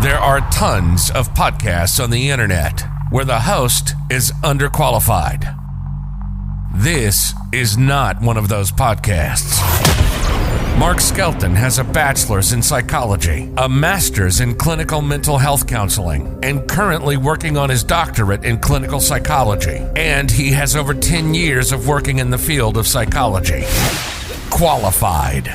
There are tons of podcasts on the internet where the host is underqualified. This is not one of those podcasts. Mark Skelton has a bachelor's in psychology, a master's in clinical mental health counseling, and currently working on his doctorate in clinical psychology. And he has over 10 years of working in the field of psychology. Qualified.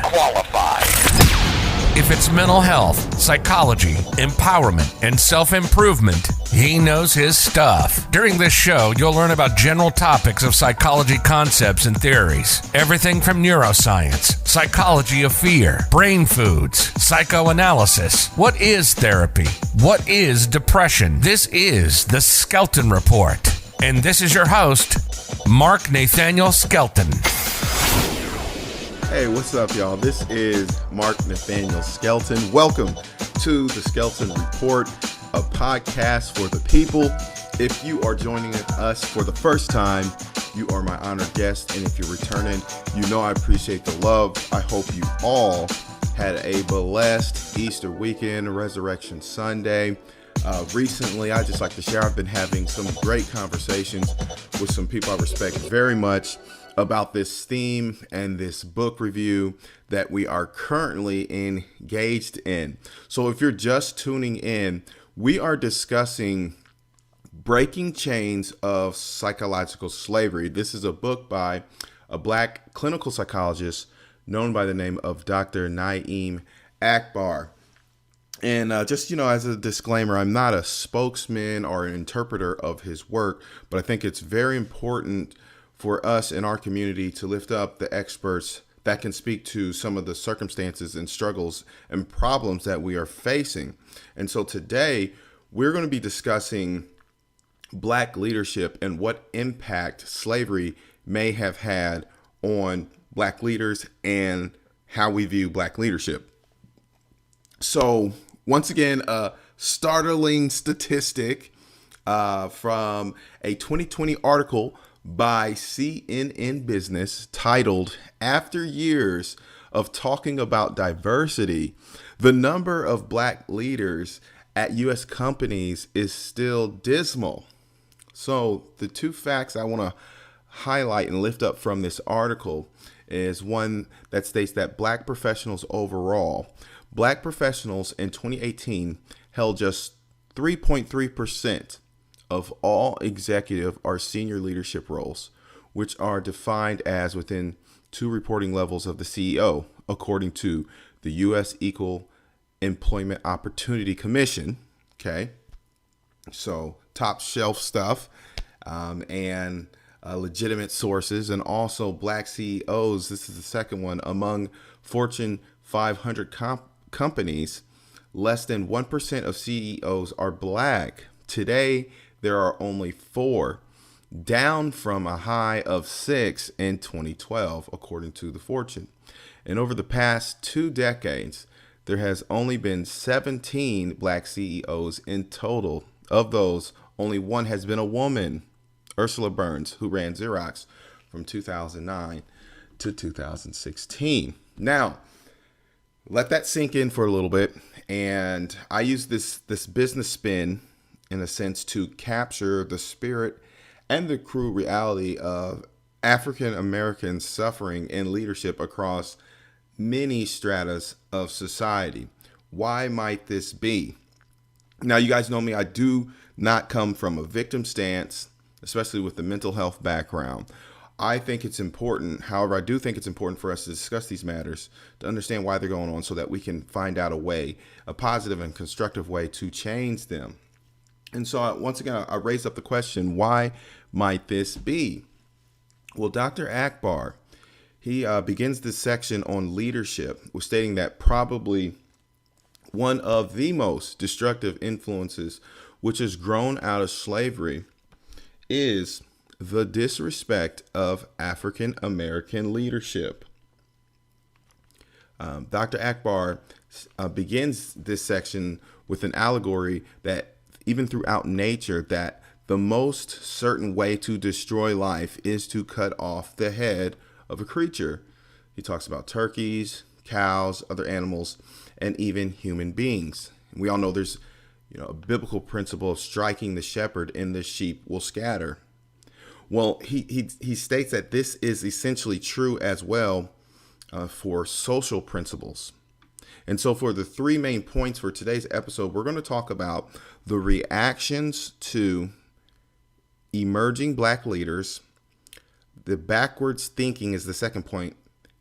If it's mental health, psychology, empowerment, and self-improvement, he knows his stuff. During this show, you'll learn about general topics of psychology concepts and theories. Everything from neuroscience, psychology of fear, brain foods, psychoanalysis. What is therapy? What is depression? This is the Skelton Report. And this is your host, Mark Nathaniel Skelton. Hey, what's up, y'all? This is Mark Nathaniel Skelton. Welcome to the Skelton Report, a podcast for the people. If you are joining us for the first time, you are my honored guest. And if you're returning, you know I appreciate the love. I hope you all had a blessed Easter weekend, Resurrection Sunday. Recently, I just like to share, I've been having some great conversations with some people I respect very much about this theme and this book review that we are currently engaged in. So if you're just tuning in, we are discussing Breaking Chains of Psychological Slavery. This is a book by a Black clinical psychologist known by the name of Dr. Naeem Akbar. And just, as a disclaimer, I'm not a spokesman or an interpreter of his work, but I think it's very important for us in our community to lift up the experts that can speak to some of the circumstances and struggles and problems that we are facing. And so today we're going to be discussing Black leadership and what impact slavery may have had on Black leaders and how we view Black leadership. So once again, a startling statistic from a 2020 article by CNN Business titled, "After Years of Talking About Diversity, the number of Black leaders at U.S. companies is still dismal." So the two facts I want to highlight and lift up from this article is one that states that Black professionals in 2018 held just 3.3% of all executive or senior leadership roles, which are defined as within two reporting levels of the CEO, according to the U.S. Equal Employment Opportunity Commission. Okay, so top shelf stuff and legitimate sources, and also Black CEOs. This is the second one among Fortune 500 companies. Less than 1% of CEOs are Black. Today, there are only 4, down from a high of 6 in 2012, according to the Fortune. And over the past 2 decades, there has only been 17 Black CEOs in total. Of those, only one has been a woman, Ursula Burns, who ran Xerox from 2009 to 2016. Now, let that sink in for a little bit. And I use this business spin in a sense to capture the spirit and the cruel reality of African American suffering and leadership across many stratas of society. Why might this be? Now, you guys know me. I do not come from a victim stance, especially with the mental health background. I think it's important. However, I do think it's important for us to discuss these matters, to understand why they're going on, so that we can find out a positive and constructive way to change them. And so once again, I raised up the question, why might this be? Well, Dr. Akbar, he begins this section on leadership with stating that probably one of the most destructive influences which has grown out of slavery is the disrespect of African American leadership. Dr. Akbar begins this section with an allegory that even throughout nature, that the most certain way to destroy life is to cut off the head of a creature. He talks about turkeys, cows, other animals, and even human beings. And we all know there's a biblical principle of striking the shepherd and the sheep will scatter. Well, he states that this is essentially true as well for social principles. And so for the three main points for today's episode, we're going to talk about the reactions to emerging Black leaders. The backwards thinking is the second point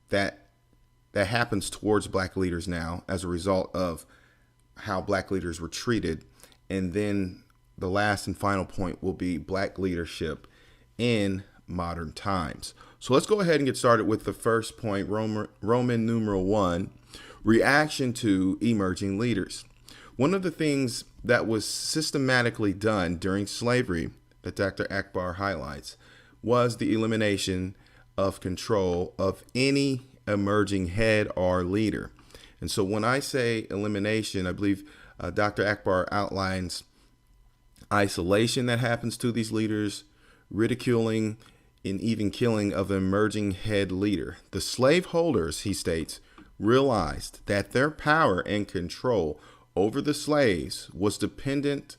that happens towards Black leaders now as a result of how Black leaders were treated. And then the last and final point will be Black leadership in modern times. So let's go ahead and get started with the first point, Roman numeral 1, reaction to emerging leaders. One of the things that was systematically done during slavery that Dr. Akbar highlights was the elimination of control of any emerging head or leader. And so when I say elimination, I believe Dr. Akbar outlines isolation that happens to these leaders, ridiculing, and even killing of the emerging head leader. The slaveholders, he states, realized that their power and control over the slaves was dependent,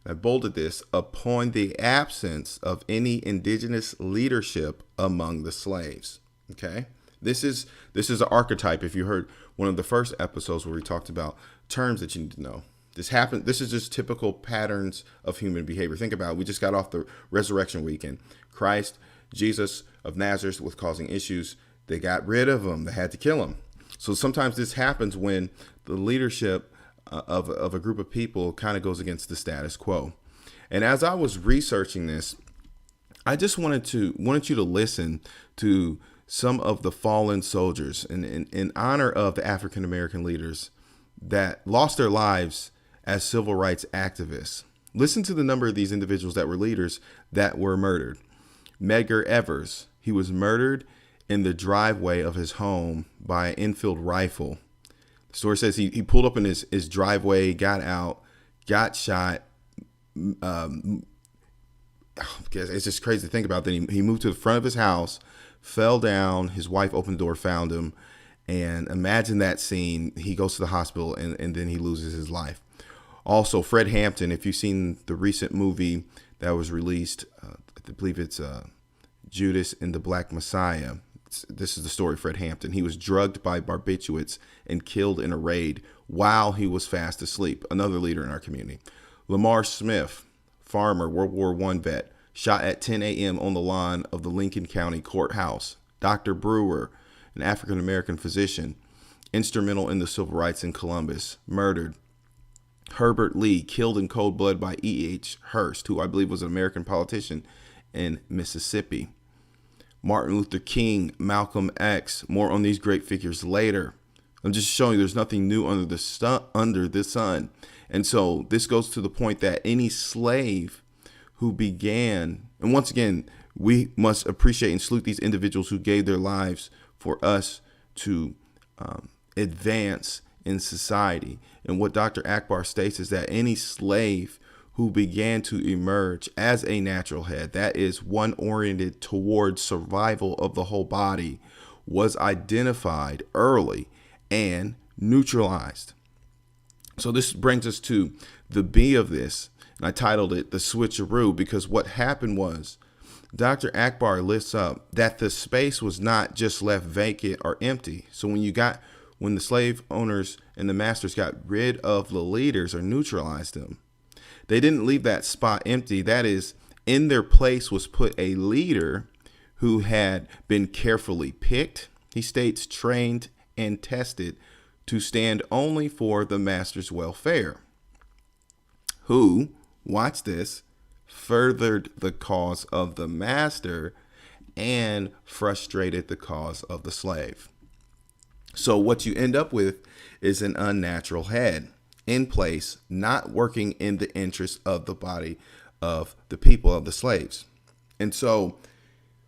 I bolded this, upon the absence of any indigenous leadership among the slaves. Okay, this is an archetype. If you heard one of the first episodes where we talked about terms that you need to know, this happened. This is just typical patterns of human behavior. Think about it. We just got off the resurrection weekend. Christ, Jesus of Nazareth, was causing issues. They got rid of him. They had to kill him. So sometimes this happens when the leadership of a group of people kind of goes against the status quo. And as I was researching this, I just wanted you to listen to some of the fallen soldiers in honor of the African American leaders that lost their lives as civil rights activists. Listen to the number of these individuals that were leaders that were murdered. Medgar Evers, he was murdered in the driveway of his home by an Enfield rifle. The story says he pulled up in his driveway, got out, got shot. It's just crazy to think about. Then he moved to the front of his house, fell down. His wife opened the door, found him. And imagine that scene. He goes to the hospital and then he loses his life. Also, Fred Hampton, if you've seen the recent movie that was released, I believe it's Judas and the Black Messiah. This is the story of Fred Hampton. He was drugged by barbiturates and killed in a raid while he was fast asleep. Another leader in our community. Lamar Smith, farmer, World War I vet, shot at 10 a.m. on the lawn of the Lincoln County Courthouse. Dr. Brewer, an African-American physician, instrumental in the civil rights in Columbus, murdered. Herbert Lee, killed in cold blood by E.H. Hearst, who I believe was an American politician in Mississippi. Martin Luther King, Malcolm X, more on these great figures later. I'm just showing you there's nothing new under the sun. And so this goes to the point that any slave who began, and once again, we must appreciate and salute these individuals who gave their lives for us to advance in society. And what Dr. Akbar states is that any slave who began to emerge as a natural head, that is one oriented towards survival of the whole body, was identified early and neutralized. So this brings us to the B of this, and I titled it the Switcheroo, because what happened was Dr. Akbar lifts up that the space was not just left vacant or empty. So when the slave owners and the masters got rid of the leaders or neutralized them, they didn't leave that spot empty. That is, in their place was put a leader who had been carefully picked, he states, trained and tested to stand only for the master's welfare, who, watch this, furthered the cause of the master and frustrated the cause of the slave. So what you end up with is an unnatural head in place, not working in the interest of the body of the people, of the slaves. And so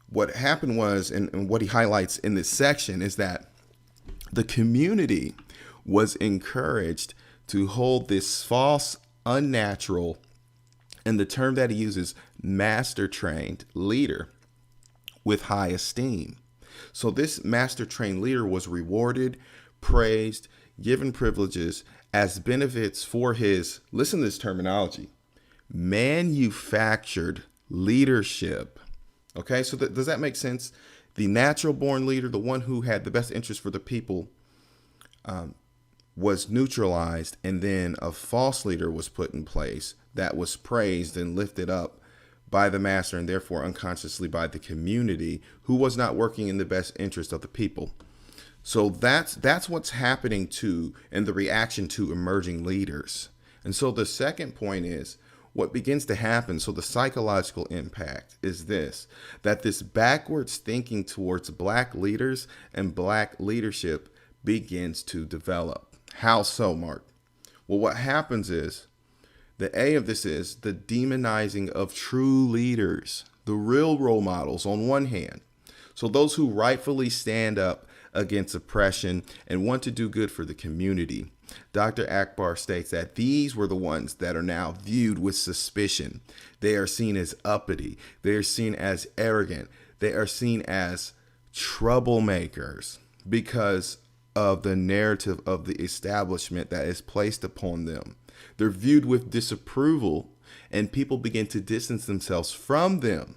what happened was, and what he highlights in this section, is that the community was encouraged to hold this false, unnatural, and the term that he uses, master-trained leader with high esteem. So this master-trained leader was rewarded, praised, given privileges as benefits for his, listen to this terminology, manufactured leadership. Okay, so does that make sense? The natural born leader, the one who had the best interest for the people, was neutralized, and then a false leader was put in place that was praised and lifted up by the master, and therefore unconsciously by the community, who was not working in the best interest of the people. So that's what's happening to, and the reaction to emerging leaders. And so the second point is what begins to happen. So the psychological impact is this, that this backwards thinking towards black leaders and black leadership begins to develop. How so, Mark? Well, what happens is, the A of this is the demonizing of true leaders, the real role models on one hand. So those who rightfully stand up against oppression and want to do good for the community. Dr. Akbar states that these were the ones that are now viewed with suspicion. They are seen as uppity. They are seen as arrogant. They are seen as troublemakers because of the narrative of the establishment that is placed upon them. They're viewed with disapproval, and people begin to distance themselves from them,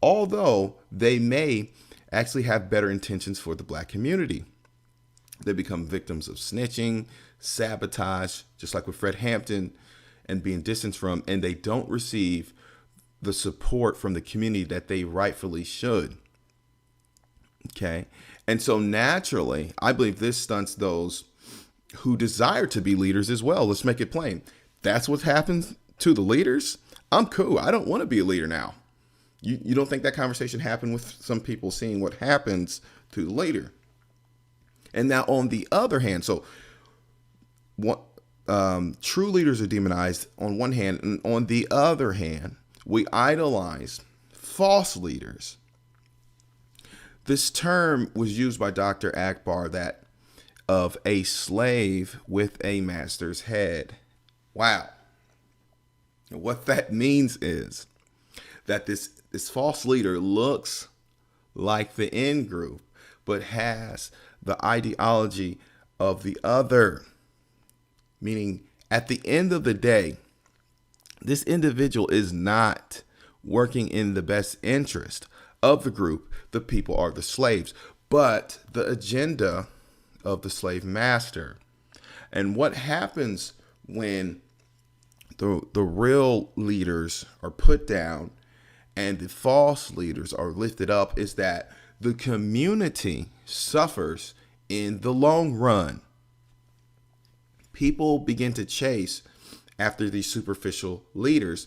although they may actually have better intentions for the black community. They become victims of snitching, sabotage, just like with Fred Hampton, and being distanced from, and they don't receive the support from the community that they rightfully should. Okay. And so naturally, I believe this stunts those who desire to be leaders as well. Let's make it plain. That's what happens to the leaders. I'm cool. I don't want to be a leader now. You don't think that conversation happened with some people seeing what happens to the leader? And now on the other hand, so what, true leaders are demonized on one hand, and on the other hand, we idolize false leaders. This term was used by Dr. Akbar, that of a slave with a master's head. Wow. What that means is that this false leader looks like the in group, but has the ideology of the other. Meaning, at the end of the day, this individual is not working in the best interest of the group. The people are the slaves, but the agenda of the slave master. And what happens when the real leaders are put down and the false leaders are lifted up is that the community suffers in the long run. People begin to chase after these superficial leaders,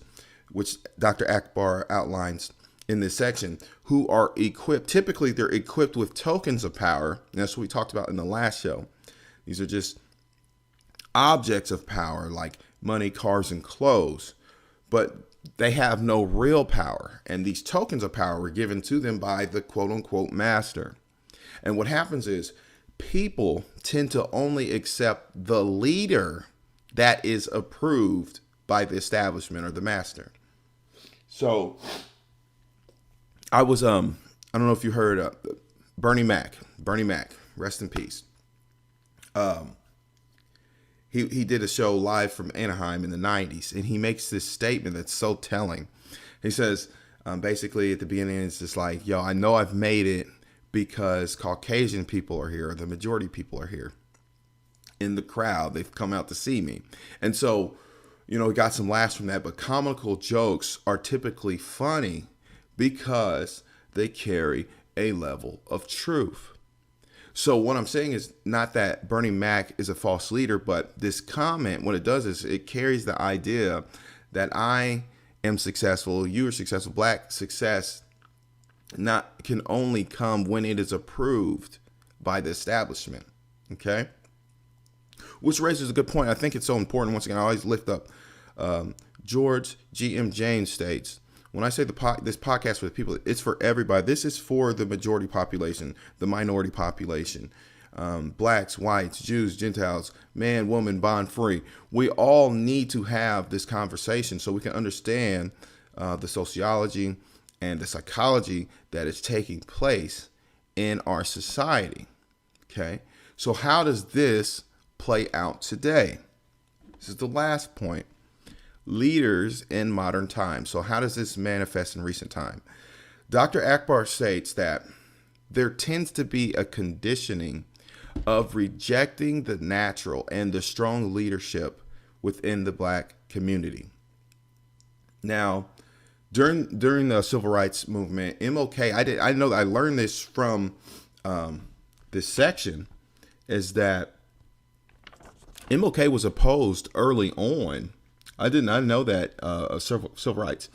which Dr. Akbar outlines in this section, who are equipped. Typically, they're equipped with tokens of power. And that's what we talked about in the last show. These are just objects of power like money, cars, and clothes, but they have no real power. And these tokens of power were given to them by the quote unquote master. And what happens is people tend to only accept the leader that is approved by the establishment or the master. So I was, I don't know if you heard Bernie Mac, rest in peace. He did a show live from Anaheim in the 90s, and he makes this statement that's so telling. He says, basically at the beginning, it's just like, yo, I know I've made it because Caucasian people are here, or the majority people are here in the crowd. They've come out to see me. And so, he got some laughs from that, but comical jokes are typically funny because they carry a level of truth. So what I'm saying is not that Bernie Mac is a false leader, but this comment, what it does is it carries the idea that I am successful, you are successful, black success can only come when it is approved by the establishment. Okay? Which raises a good point. I think it's so important. Once again, I always lift up George G.M. James states, when I say this podcast for the people, it's for everybody. This is for the majority population, the minority population, blacks, whites, Jews, Gentiles, man, woman, bond free. We all need to have this conversation so we can understand the sociology and the psychology that is taking place in our society. Okay, so how does this play out today? This is the last point. Leaders in modern times. So how does this manifest in recent time? Dr. Akbar states that there tends to be a conditioning of rejecting the natural and the strong leadership within the Black community. Now, during the civil rights movement, MLK, I know that I learned this from this section, is that MLK was opposed early on. I did not know that civil rights.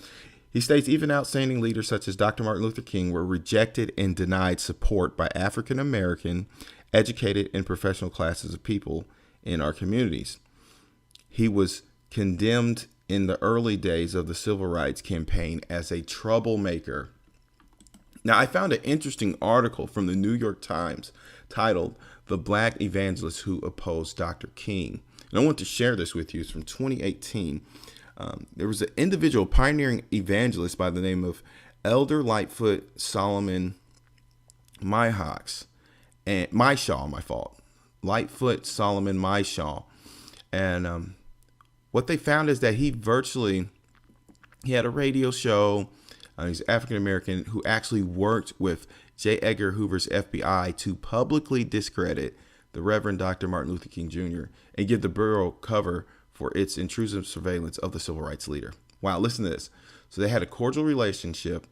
He states even outstanding leaders such as Dr. Martin Luther King were rejected and denied support by African American, educated and professional classes of people in our communities. He was condemned in the early days of the civil rights campaign as a troublemaker. Now, I found an interesting article from the New York Times titled "The Black Evangelist Who Opposed Dr. King." And I want to share this with you. It's from 2018. There was an individual pioneering evangelist by the name of Elder Lightfoot Solomon Lightfoot Solomon Myshaw. And what they found is that he had a radio show. He's African American who actually worked with J. Edgar Hoover's FBI to publicly discredit the Reverend Dr. Martin Luther King Jr. and give the Bureau cover for its intrusive surveillance of the civil rights leader. Wow, listen to this. So they had a cordial relationship.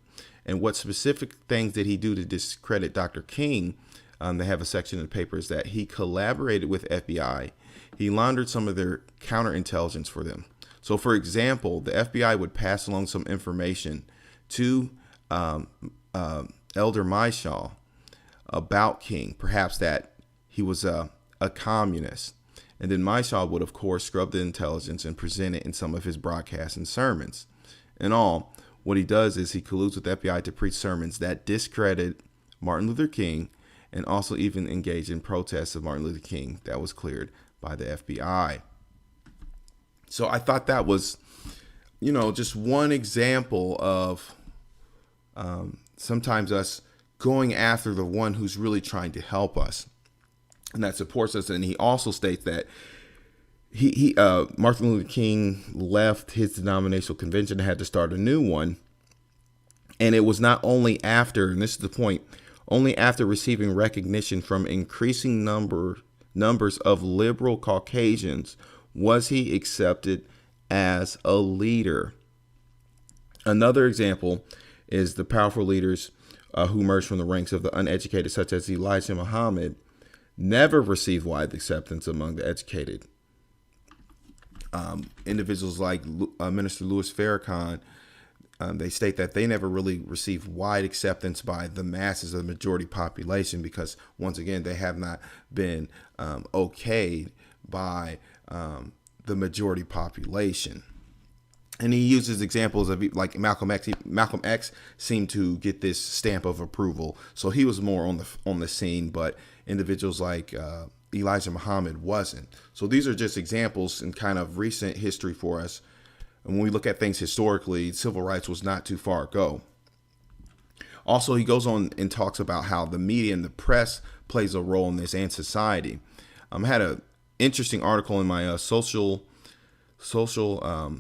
And what specific things did he do to discredit Dr. King? They have a section in the paper is that he collaborated with FBI. He laundered some of their counterintelligence for them. So, for example, the FBI would pass along some information to Elder Myshaw about King, perhaps that he was a communist. And then Myshaw would, of course, scrub the intelligence and present it in some of his broadcasts and sermons. In all, what he does is he colludes with the FBI to preach sermons that discredit Martin Luther King and also even engage in protests of Martin Luther King that was cleared by the FBI. So I thought that was, just one example of sometimes us going after the one who's really trying to help us and that supports us. And he also states that Martin Luther King left his denominational convention and had to start a new one. And it was not only after, and this is the point, only after receiving recognition from increasing numbers of liberal Caucasians was he accepted as a leader. Another example is the powerful leaders who emerged from the ranks of the uneducated, such as Elijah Muhammad, never received wide acceptance among the educated. Individuals like Minister Louis Farrakhan, they state that they never really received wide acceptance by the masses of the majority population because, once again, they have not been okayed by the majority population. And he uses examples of like Malcolm X. Malcolm X seemed to get this stamp of approval, so he was more on the scene. But individuals like Elijah Muhammad wasn't. So these are just examples in kind of recent history for us. And when we look at things historically, civil rights was not too far ago. Also, he goes on and talks about how the media and the press plays a role in this and society. I had an interesting article in my social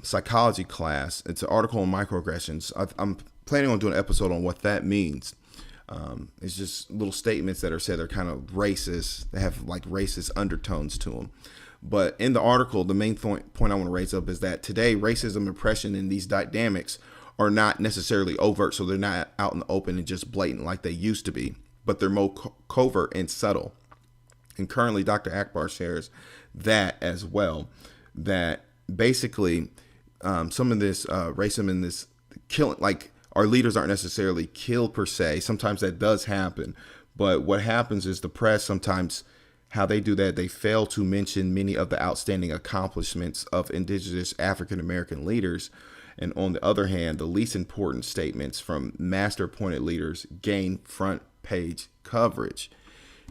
psychology class. It's an article on microaggressions. I'm planning on doing an episode on what that means. It's just little statements that are said they're kind of racist. They have like racist undertones to them. But in the article, the main point I want to raise up is that today racism, oppression, and these dynamics are not necessarily overt. So they're not out in the open and just blatant like they used to be, but they're more covert and subtle. And currently Dr. Akbar shares that as well, that basically some of this racism and this killing, like our leaders aren't necessarily killed per se. Sometimes that does happen. But what happens is the press sometimes, how they do that, they fail to mention many of the outstanding accomplishments of indigenous African American leaders. And on the other hand, the least important statements from master appointed leaders gain front page coverage.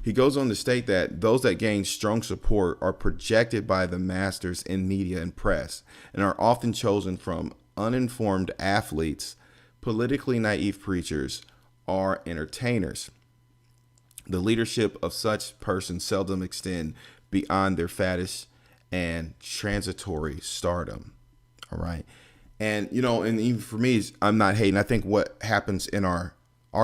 He goes on to state that those that gain strong support are projected by the masters in media and press and are often chosen from uninformed athletes, politically naive preachers, or entertainers. The leadership of such persons seldom extend beyond their faddish and transitory stardom. All right. And, and even for me, I'm not hating. I think what happens in our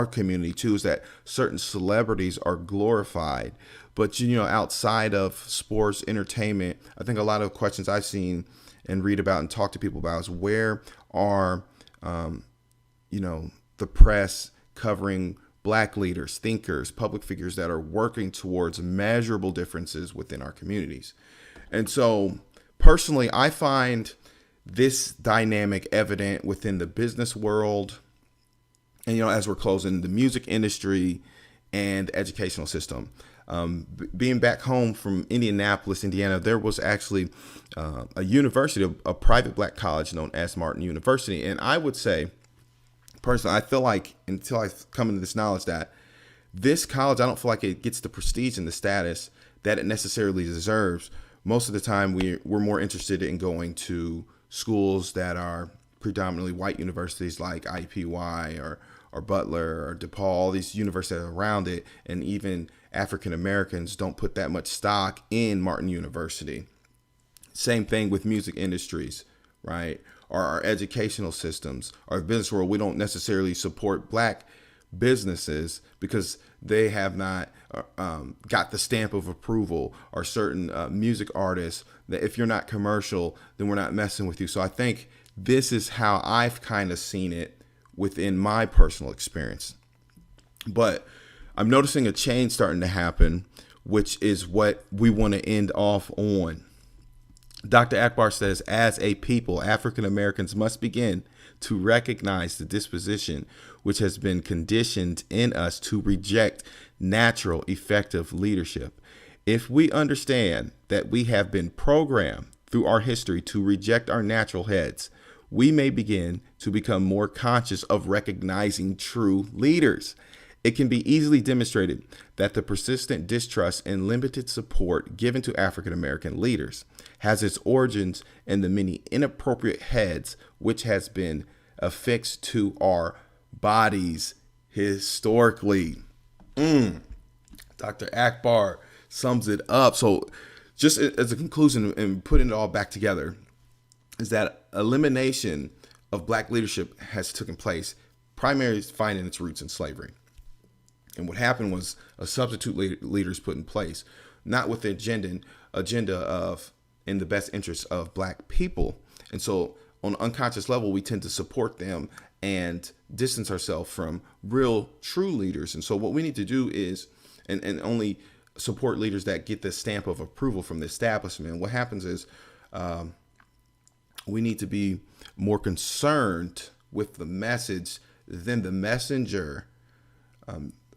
community too is that certain celebrities are glorified, but, outside of sports, entertainment, I think a lot of questions I've seen and read about and talk to people about is where are, the press covering Black leaders, thinkers, public figures that are working towards measurable differences within our communities. And so personally, I find this dynamic evident within the business world and, as we're closing, the music industry and the educational system. Being back home from Indianapolis, Indiana, there was actually a university, a private Black college known as Martin University. And I would say, personally, I feel like until I come into this knowledge that this college, I don't feel like it gets the prestige and the status that it necessarily deserves. Most of the time, we're more interested in going to schools that are predominantly white universities like IUPUI or Butler or DePaul, all these universities around it, and even African Americans don't put that much stock in Martin University. Same thing with music industries, right? Or our educational systems, our business world. We don't necessarily support Black businesses because they have not got the stamp of approval, or certain music artists that if you're not commercial, then we're not messing with you. So I think this is how I've kind of seen it within my personal experience. But I'm noticing a change starting to happen, which is what we want to end off on. Dr. Akbar says, as a people, African Americans must begin to recognize the disposition which has been conditioned in us to reject natural, effective leadership. If we understand that we have been programmed through our history to reject our natural heads, we may begin to become more conscious of recognizing true leaders. It can be easily demonstrated that the persistent distrust and limited support given to African American leaders has its origins in the many inappropriate heads which has been affixed to our bodies historically. Dr. Akbar sums it up. So just as a conclusion and putting it all back together, is that elimination of Black leadership has taken place, primarily finding its roots in slavery. And what happened was a substitute leaders put in place, not with the agenda of in the best interest of Black people. And so on an unconscious level, we tend to support them and distance ourselves from real, true leaders. And so what we need to do is, and only support leaders that get the stamp of approval from the establishment. What happens is we need to be more concerned with the message than the messenger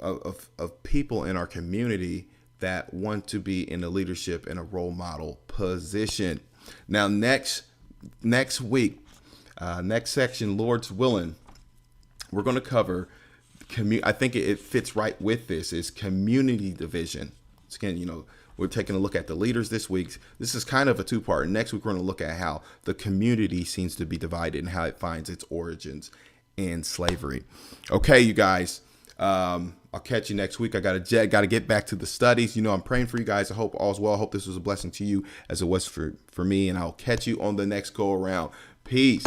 of people in our community that want to be in a leadership and a role model position. Now, next week, next section, Lord's willing, we're going to cover I think it fits right with this is community division. So again, we're taking a look at the leaders this week. This is kind of a two-part. Next week, we're going to look at how the community seems to be divided and how it finds its origins in slavery. Okay, you guys, I'll catch you next week. I got to get back to the studies. I'm praying for you guys. I hope all's well. I hope this was a blessing to you as it was for me. And I'll catch you on the next go around. Peace.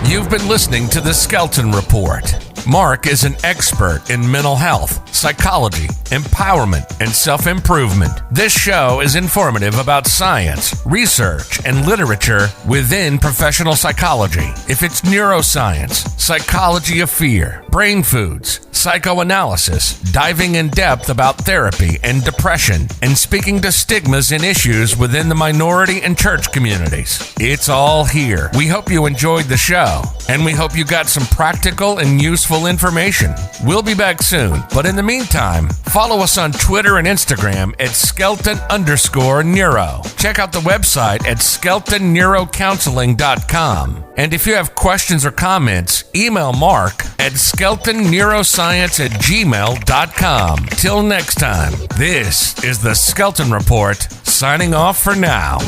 You've been listening to the Skelton Report. Mark is an expert in mental health, psychology, empowerment, and self-improvement. This show is informative about science, research, and literature within professional psychology. If it's neuroscience, psychology of fear, brain foods, psychoanalysis, diving in depth about therapy and depression, and speaking to stigmas and issues within the minority and church communities. It's all here. We hope you enjoyed the show, and we hope you got some practical and useful information. We'll be back soon, but in the meantime, follow us on Twitter and Instagram at Skelton_Neuro. Check out the website at SkeltonNeuroCounseling.com. And if you have questions or comments, email Mark at SkeltonNeuroscience@gmail.com. Till next time, this is the Skelton Report, signing off for now.